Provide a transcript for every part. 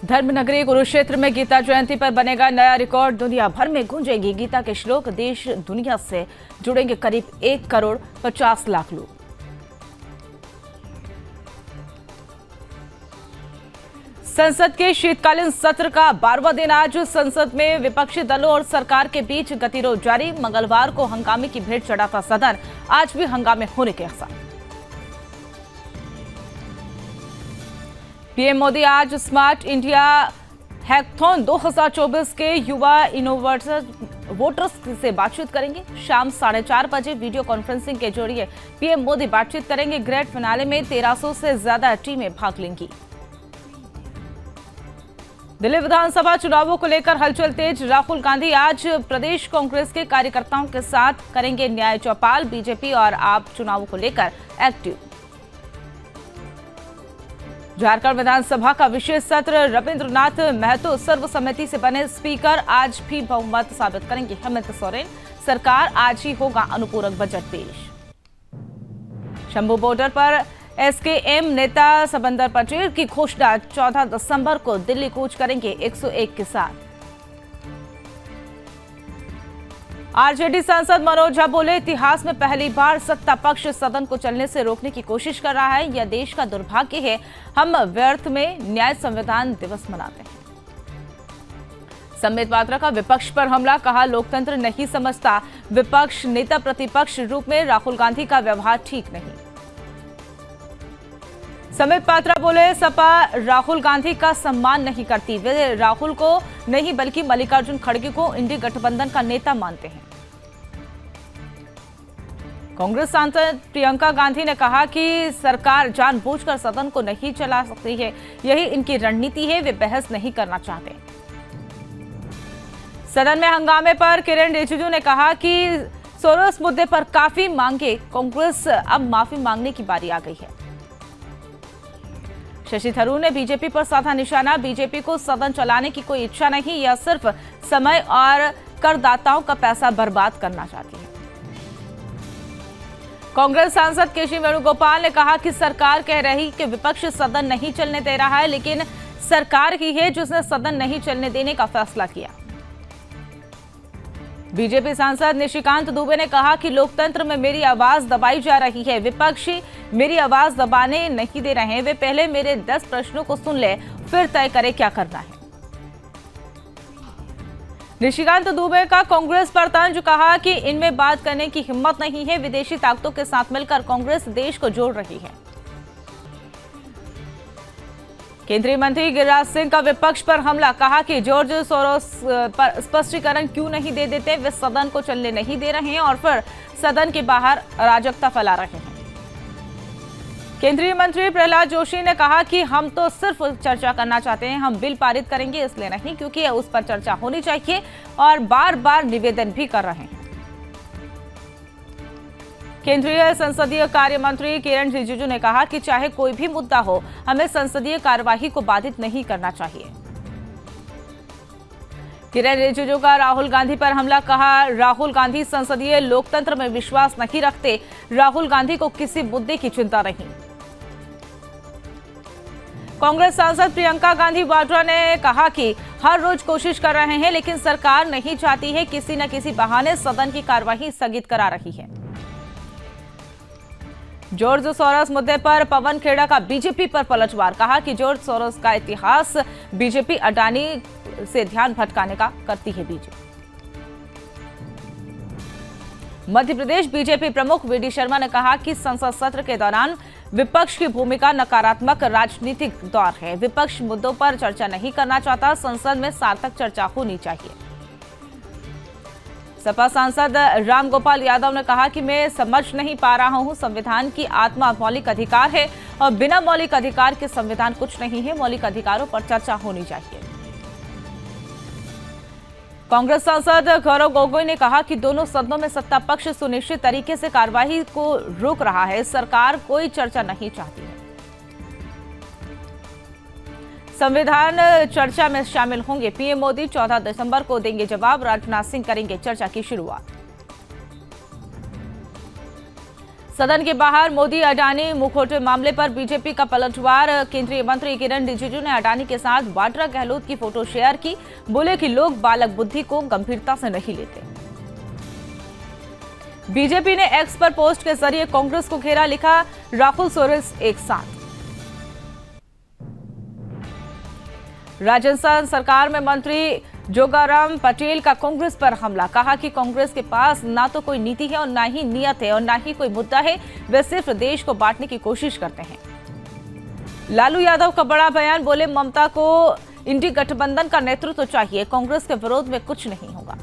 धर्मनगरी कुरुक्षेत्र में गीता जयंती पर बनेगा नया रिकॉर्ड। दुनिया भर में गूंजेगी गीता के श्लोक। देश दुनिया से जुड़ेंगे करीब 1,50,00,000 लोग। संसद के शीतकालीन सत्र का 12वां दिन आज संसद में विपक्षी दलों और सरकार के बीच गतिरोध जारी। मंगलवार को हंगामे की भेंट चढ़ा था सदन, आज भी हंगामे होने के आसार। पीएम मोदी आज स्मार्ट इंडिया हैकाथॉन 2024 के युवा इनोवेटर वोटर्स से बातचीत करेंगे। शाम 4:30 बजे वीडियो कॉन्फ्रेंसिंग के जरिए पीएम मोदी बातचीत करेंगे। ग्रैंड फिनाले में 1300 से ज्यादा टीमें भाग लेंगी। दिल्ली विधानसभा चुनावों को लेकर हलचल तेज। राहुल गांधी आज प्रदेश कांग्रेस के कार्यकर्ताओं के साथ करेंगे न्याय चौपाल। बीजेपी और आप चुनावों को लेकर एक्टिव। झारखंड विधानसभा का विशेष सत्र। रविंद्रनाथ महतो सर्वसम्मति से बने स्पीकर, आज भी बहुमत साबित करेंगे हेमंत सोरेन। सरकार आज ही होगा अनुपूरक बजट पेश। शंभू बॉर्डर पर एसकेएम नेता समंदर पटेल की घोषणा, 14 दिसंबर को दिल्ली कूच करेंगे 101 के साथ। आरजेडी सांसद मनोज झा बोले, इतिहास में पहली बार सत्ता पक्ष सदन को चलने से रोकने की कोशिश कर रहा है। यह देश का दुर्भाग्य है। हम व्यर्थ में न्याय संविधान दिवस मनाते हैं। संबित पात्रा का विपक्ष पर हमला, कहा लोकतंत्र नहीं समझता विपक्ष। नेता प्रतिपक्ष रूप में राहुल गांधी का व्यवहार ठीक नहीं। संबित पात्रा बोले, सपा राहुल गांधी का सम्मान नहीं करती। वे राहुल को नहीं बल्कि मल्लिकार्जुन खड़गे को इंडी गठबंधन का नेता मानते हैं। कांग्रेस सांसद प्रियंका गांधी ने कहा कि सरकार जानबूझकर सदन को नहीं चला सकती है, यही इनकी रणनीति है। वे बहस नहीं करना चाहते। सदन में हंगामे पर किरेन रिजिजू ने कहा कि सोरोस मुद्दे पर काफी मांगे, कांग्रेस अब माफी मांगने की बारी आ गई है। शशि थरूर ने बीजेपी पर साधा निशाना। बीजेपी को सदन चलाने की कोई इच्छा नहीं, यह सिर्फ समय और करदाताओं का पैसा बर्बाद करना चाहती है। कांग्रेस सांसद केसी वेणुगोपाल ने कहा कि सरकार कह रही कि विपक्ष सदन नहीं चलने दे रहा है, लेकिन सरकार ही है जिसने सदन नहीं चलने देने का फैसला किया। बीजेपी सांसद निशिकांत दुबे ने कहा कि लोकतंत्र में मेरी आवाज दबाई जा रही है। विपक्षी मेरी आवाज दबाने नहीं दे रहे हैं। वे पहले मेरे 10 प्रश्नों को सुन ले, फिर तय करे क्या करना है। निशिकांत दुबे का कांग्रेस पर तंज, कहा कि इनमें बात करने की हिम्मत नहीं है। विदेशी ताकतों के साथ मिलकर कांग्रेस देश को जोड़ रही है। केंद्रीय मंत्री गिरिराज सिंह का विपक्ष पर हमला, कहा कि जॉर्ज सोरोस पर स्पष्टीकरण क्यों नहीं दे देते। वे सदन को चलने नहीं दे रहे हैं और फिर सदन के बाहर अराजकता फैला रहे हैं। केंद्रीय मंत्री प्रहलाद जोशी ने कहा कि हम तो सिर्फ चर्चा करना चाहते हैं, हम बिल पारित करेंगे इसलिए नहीं क्योंकि उस पर चर्चा होनी चाहिए, और बार बार निवेदन भी कर रहे हैं। केंद्रीय संसदीय कार्य मंत्री किरेन रिजिजू ने कहा कि चाहे कोई भी मुद्दा हो, हमें संसदीय कार्यवाही को बाधित नहीं करना चाहिए। किरेन रिजिजू का राहुल गांधी पर हमला, कहा राहुल गांधी संसदीय लोकतंत्र में विश्वास नहीं रखते। राहुल गांधी को किसी मुद्दे की चिंता नहीं। कांग्रेस सांसद प्रियंका गांधी वाड्रा ने कहा कि हर रोज कोशिश कर रहे हैं, लेकिन सरकार नहीं चाहती है, किसी न किसी बहाने सदन की कार्यवाही स्थगित करा रही है। जॉर्ज सोरोस मुद्दे पर पवन खेड़ा का बीजेपी पर पलटवार, कहा कि जॉर्ज सोरोस का इतिहास बीजेपी अडानी से ध्यान भटकाने का करती है। बीजेपी मध्य प्रदेश बीजेपी प्रमुख वीडी शर्मा ने कहा कि संसद सत्र के दौरान विपक्ष की भूमिका नकारात्मक राजनीतिक दौर है। विपक्ष मुद्दों पर चर्चा नहीं करना चाहता। संसद में सार्थक चर्चा होनी चाहिए। सपा सांसद रामगोपाल यादव ने कहा कि मैं समझ नहीं पा रहा हूं, संविधान की आत्मा मौलिक अधिकार है और बिना मौलिक अधिकार के संविधान कुछ नहीं है। मौलिक अधिकारों पर चर्चा होनी चाहिए। कांग्रेस सांसद गौरव गोगोई ने कहा कि दोनों सदनों में सत्ता पक्ष सुनिश्चित तरीके से कार्यवाही को रोक रहा है। सरकार कोई चर्चा नहीं चाहती है। संविधान चर्चा में शामिल होंगे पीएम मोदी। 14 दिसंबर को देंगे जवाब। राजनाथ सिंह करेंगे चर्चा की शुरुआत। सदन के बाहर मोदी अडानी मुखौटे मामले पर बीजेपी का पलटवार। केंद्रीय मंत्री किरण रिजिजू ने अडानी के साथ वाड्रा गहलोत की फोटो शेयर की। बोले कि लोग बालक बुद्धि को गंभीरता से नहीं लेते। बीजेपी ने एक्स पर पोस्ट के जरिए कांग्रेस को घेरा, लिखा राहुल सोरेस एक साथ। राजस्थान सरकार में मंत्री जोगाराम पटेल का कांग्रेस पर हमला। कहा कि कांग्रेस के पास ना तो कोई नीति है और ना ही नियत है और ना ही कोई मुद्दा है, वे सिर्फ देश को बांटने की कोशिश करते हैं। लालू यादव का बड़ा बयान। बोले ममता को इंडी गठबंधन का नेतृत्व चाहिए, कांग्रेस के विरोध में कुछ नहीं होगा।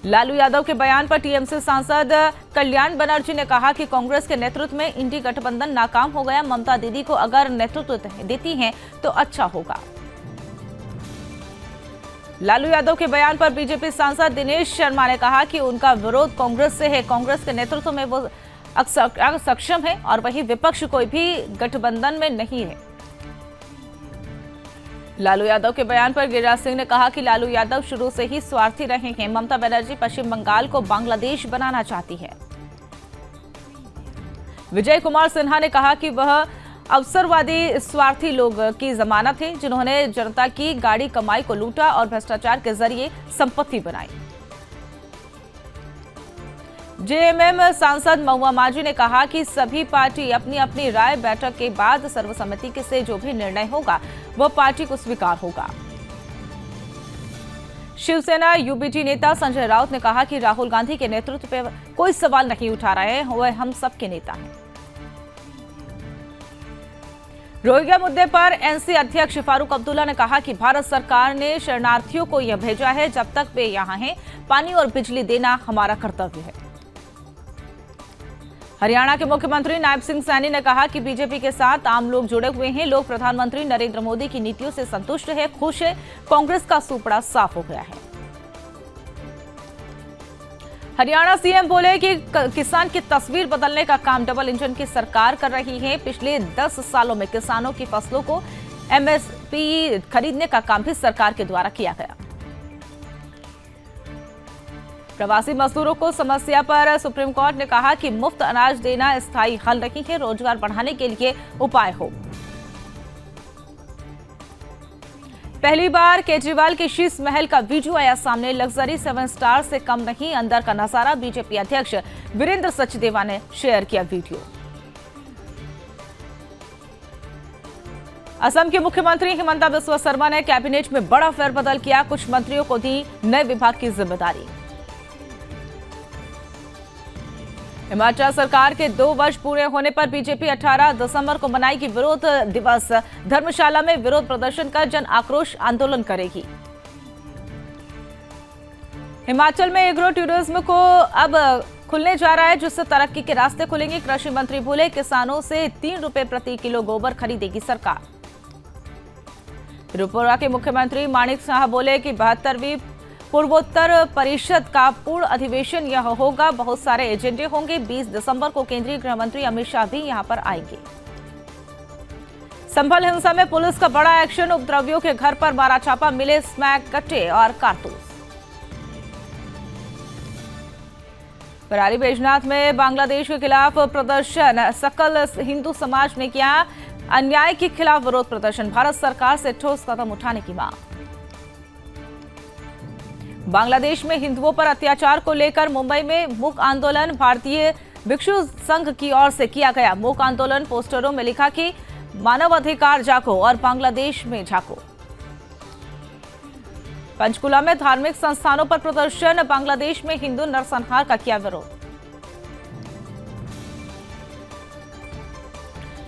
लालू यादव के बयान पर टीएमसी सांसद कल्याण बनर्जी ने कहा कि कांग्रेस के नेतृत्व में इंडी गठबंधन नाकाम हो गया। ममता दीदी को अगर नेतृत्व देती हैं तो अच्छा होगा। लालू यादव के बयान पर बीजेपी सांसद दिनेश शर्मा ने कहा कि उनका विरोध कांग्रेस से है, कांग्रेस के नेतृत्व में वो सक्षम है और वही विपक्ष कोई भी गठबंधन में नहीं है। लालू यादव के बयान पर गिरिराज सिंह ने कहा कि लालू यादव शुरू से ही स्वार्थी रहे हैं। ममता बनर्जी पश्चिम बंगाल को बांग्लादेश बनाना चाहती है। विजय कुमार सिन्हा ने कहा कि वह अवसरवादी स्वार्थी लोग की जमानत है, जिन्होंने जनता की गाड़ी कमाई को लूटा और भ्रष्टाचार के जरिए संपत्ति बनाई। जेएमएम सांसद महुआ माझी ने कहा कि सभी पार्टी अपनी अपनी राय बैठक के बाद सर्वसम्मति से जो भी निर्णय होगा वह पार्टी को स्वीकार होगा। शिवसेना यूबीटी नेता संजय राउत ने कहा कि राहुल गांधी के नेतृत्व पे कोई सवाल नहीं उठा रहे हैं, वह हम सबके नेता हैं। रोहिंग्या मुद्दे पर एनसी अध्यक्ष फारूक अब्दुल्ला ने कहा कि भारत सरकार ने शरणार्थियों को यह भेजा है, जब तक वे यहां हैं पानी और बिजली देना हमारा कर्तव्य है। हरियाणा के मुख्यमंत्री नायब सिंह सैनी ने कहा कि बीजेपी के साथ आम लोग जुड़े हुए हैं, लोग प्रधानमंत्री नरेंद्र मोदी की नीतियों से संतुष्ट है, खुश है, कांग्रेस का सूपड़ा साफ हो गया है। हरियाणा सीएम बोले कि किसान की तस्वीर बदलने का काम डबल इंजन की सरकार कर रही है। पिछले 10 सालों में किसानों की फसलों को एमएसपी खरीदने का काम भी सरकार के द्वारा किया गया। प्रवासी मजदूरों को समस्या पर सुप्रीम कोर्ट ने कहा कि मुफ्त अनाज देना स्थायी हल नहीं है, रोजगार बढ़ाने के लिए उपाय हो। पहली बार केजरीवाल के शीश महल का वीडियो आया सामने, लग्जरी 7 स्टार से कम नहीं, अंदर का नजारा। बीजेपी अध्यक्ष वीरेंद्र सचदेवा ने शेयर किया वीडियो। असम के मुख्यमंत्री हिमंता बिस्वा शर्मा ने कैबिनेट में बड़ा फेरबदल किया, कुछ मंत्रियों को दी नए विभाग की जिम्मेदारी। हिमाचल सरकार के 2 वर्ष पूरे होने पर बीजेपी 18 दिसंबर को मनाएगी विरोध दिवस। धर्मशाला में विरोध प्रदर्शन कर जन आक्रोश आंदोलन करेगी। हिमाचल में एग्रो टूरिज्म को अब खुलने जा रहा है, जिससे तरक्की के रास्ते खुलेंगे। कृषि मंत्री बोले किसानों से 3 रुपए प्रति किलो गोबर खरीदेगी सरकार। त्रिपुरा के मुख्यमंत्री माणिक साह बोले कि 72वीं पूर्वोत्तर परिषद का पूर्ण अधिवेशन यह होगा, बहुत सारे एजेंडे होंगे। 20 दिसंबर को केंद्रीय गृह मंत्री अमित शाह भी यहां पर आएंगे। संभल हिंसा में पुलिस का बड़ा एक्शन, उपद्रवियों के घर पर मारा छापा, मिले स्मैक कट्टे और कारतूस। परारी बैजनाथ में बांग्लादेश के खिलाफ प्रदर्शन, सकल हिंदू समाज ने किया अन्याय के खिलाफ विरोध प्रदर्शन, भारत सरकार से ठोस कदम उठाने की मांग। बांग्लादेश में हिंदुओं पर अत्याचार को लेकर मुंबई में मूक आंदोलन, भारतीय भिक्षु संघ की ओर से किया गया मूक आंदोलन। पोस्टरों में लिखा कि मानवाधिकार जागो और बांग्लादेश में झांको। पंचकुला में धार्मिक संस्थानों पर प्रदर्शन, बांग्लादेश में हिंदू नरसंहार का किया विरोध।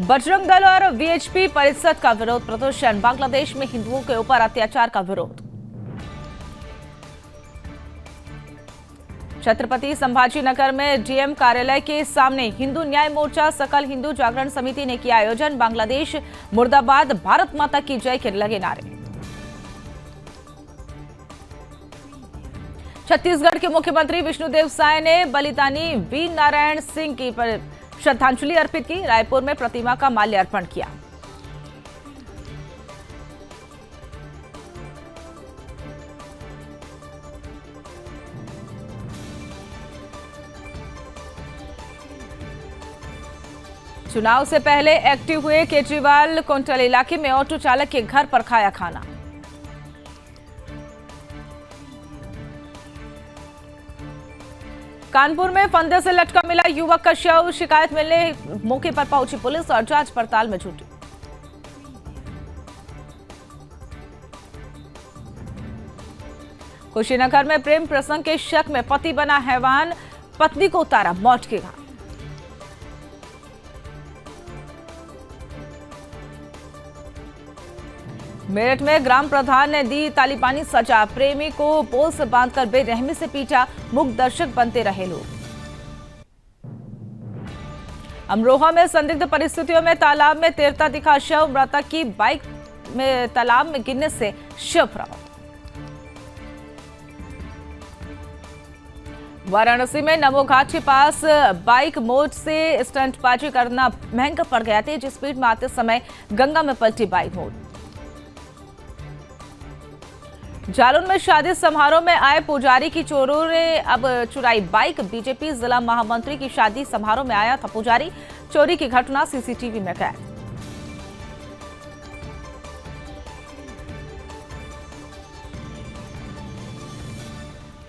बजरंग दल और वीएचपी परिषद का विरोध प्रदर्शन, बांग्लादेश में हिंदुओं के ऊपर अत्याचार का विरोध। छत्रपति संभाजीनगर में डीएम कार्यालय के सामने हिंदू न्याय मोर्चा, सकल हिंदू जागरण समिति ने किया आयोजन। बांग्लादेश मुर्दाबाद, भारत माता की जय के लगे नारे। छत्तीसगढ़ के मुख्यमंत्री विष्णुदेव साय ने बलिदानी वीर नारायण सिंह की पर श्रद्धांजलि अर्पित की, रायपुर में प्रतिमा का माल्यार्पण किया। चुनाव से पहले एक्टिव हुए केजरीवाल, कोंटल इलाके में ऑटो चालक के घर पर खाया खाना। कानपुर में फंदे से लटका मिला युवक का शव, शिकायत मिलने मौके पर पहुंची पुलिस और जांच पड़ताल में जुटी। कुशीनगर में प्रेम प्रसंग के शक में पति बना हैवान, पत्नी को उतारा मौत के घाट। मेरठ में ग्राम प्रधान ने दी तालिबानी सजा, प्रेमी को पोल से बांधकर बेरहमी से पीटा, मूक दर्शक बनते रहे लोग। अमरोहा में संदिग्ध परिस्थितियों में तालाब में तैरता दिखा शव, मृतक की बाइक में तालाब में गिरने से शव बरामद। वाराणसी में नमो घाट के पास बाइक मोड से स्टंटबाजी करना महंगा पड़ गया। तेज स्पीड में आते समय गंगा में पलटी बाइक मोड। जालौन में शादी समारोह में आए पुजारी की चोरों ने अब चुराई बाइक। बीजेपी जिला महामंत्री की शादी समारोह में आया था पुजारी, चोरी की घटना सीसीटीवी में कैद।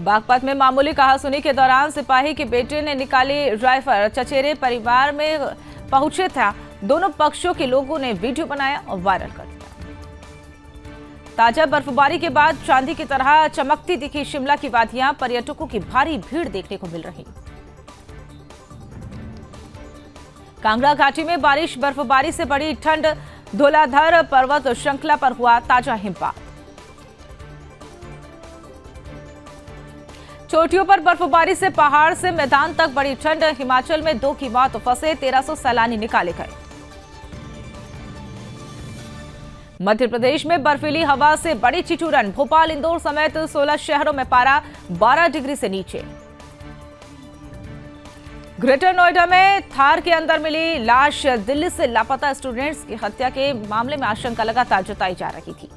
बागपत में मामूली कहासुनी के दौरान सिपाही के बेटे ने निकाली राइफल, चचेरे परिवार में पहुंचे था। दोनों पक्षों के लोगों ने वीडियो बनाया और वायरल कर दिया। ताजा बर्फबारी के बाद चांदी की तरह चमकती दिखी शिमला की वादियां, पर्यटकों की भारी भीड़ देखने को मिल रही। कांगड़ा घाटी में बारिश, बर्फबारी से बढ़ी ठंड, धौलाधर पर्वत श्रृंखला पर हुआ ताजा हिमपात। चोटियों पर बर्फबारी से पहाड़ से मैदान तक बढ़ी ठंड, हिमाचल में 2 की मौत, फंसे 1300 सैलानी निकाले गए। मध्य प्रदेश में बर्फीली हवा से बड़ी ठिठुरन, भोपाल, इंदौर समेत 16 शहरों में पारा 12 डिग्री से नीचे। ग्रेटर नोएडा में थार के अंदर मिली लाश, दिल्ली से लापता स्टूडेंट्स की हत्या के मामले में आशंका लगातार जताई जा रही थी।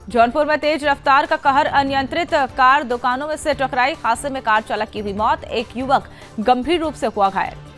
जौनपुर में तेज रफ्तार का कहर, अनियंत्रित कार दुकानों में से टकराई, हादसे में कार चालक की हुई मौत, एक युवक गंभीर रूप से हुआ घायल।